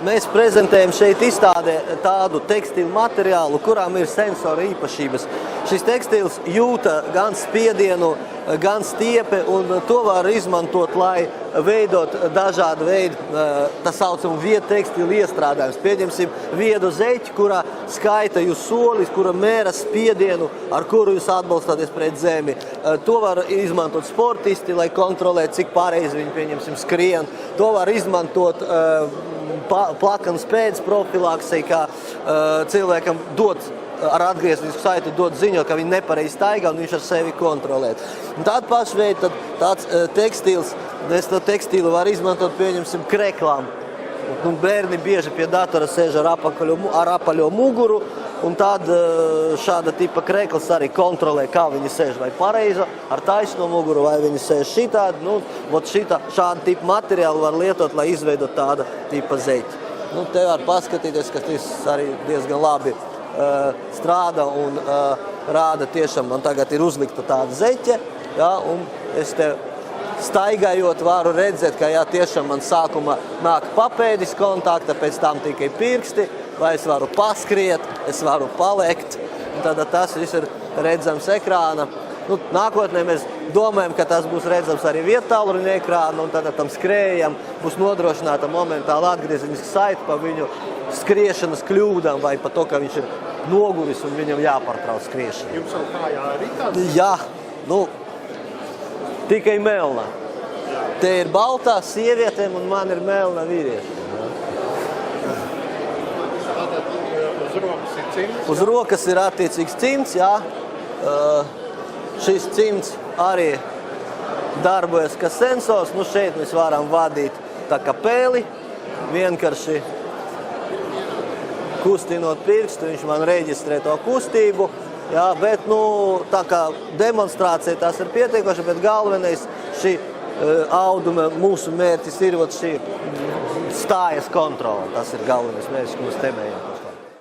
mēs prezentējam šeit izstādē tādu tekstilu materiālu, kurām ir sensora īpašības. Šis tekstils jūta gan spiedienu, gan stiepi, un to var izmantot, lai veidot dažādu veidu, tā saucamu viedu tekstilu iestrādājumus. Pieņemsim viedu zeķi, kurā skaita jūs solis, kura mēra spiedienu, ar kuru jūs atbalstāties pret zemi. To var izmantot sportisti, lai kontrolē, cik pareizi viņi, pieņemsim, skrien. To var izmantot plakanas pēdas profilaksei, kā cilvēkam dot ar atgrieznisku saiti dot ziņot, ka viņi nepareizi staigā un viņš ar sevi kontrolēt. Un tādu pašu veidu tāds tekstils, mēs to tekstilu var izmantot, pieņemsim, kreklām. Un bērni bieži pie datora sēž ar apaļo muguru, un tad šāda tipa krekls arī kontrolē, kā viņi sēž, vai pareizi ar taisno muguru, vai viņi sēž šitādi. Nu, šādu tipu materiālu var lietot, lai izveidot tāda tipa zeķi. Nu, te var paskatīties, ka tas arī diezgan labi strāda un rāda tiešām, man tagad ir uzlikta tāda zeķe, ja, un es te staigājot varu redzēt, ka jā, tiešām man sākumā nāk papēdis kontakta, pēc tam tikai pirksti, vai es varu paskriet, es varu palekt, un tad tas viss ir redzams ekrāna. Nu, nākotnē mēs domājam, ka tas būs redzams arī vietālruņa ekrāna, un tad tam skrējam būs nodrošināta momentāla atgriezeniska saite pa viņu skriešanas kļūdām vai pa to, ka viņš ir noguris un viņam jāpārtrauc skriešana. Jums jau kājā arī tāds? Jā, nu, tikai melna. Te ir baltā sievietēm un man ir melna vīrieši. Tātad uz rokas ir cimds? Uz rokas ir attiecīgs cimds, jā. Šis cimds arī darbojas kā sensors. Nu, šeit mēs varam vadīt tā kā pēli, vienkārši kustinot pirkstu, viņš man reģistrē to kustību. Jā, bet, nu, tā kā demonstrācija tas ir pietiekoši, bet galvenais šī auduma mūsu mērķis ir šī stājas kontrola. Tas ir galvenais mērķis, ko mēs temējam.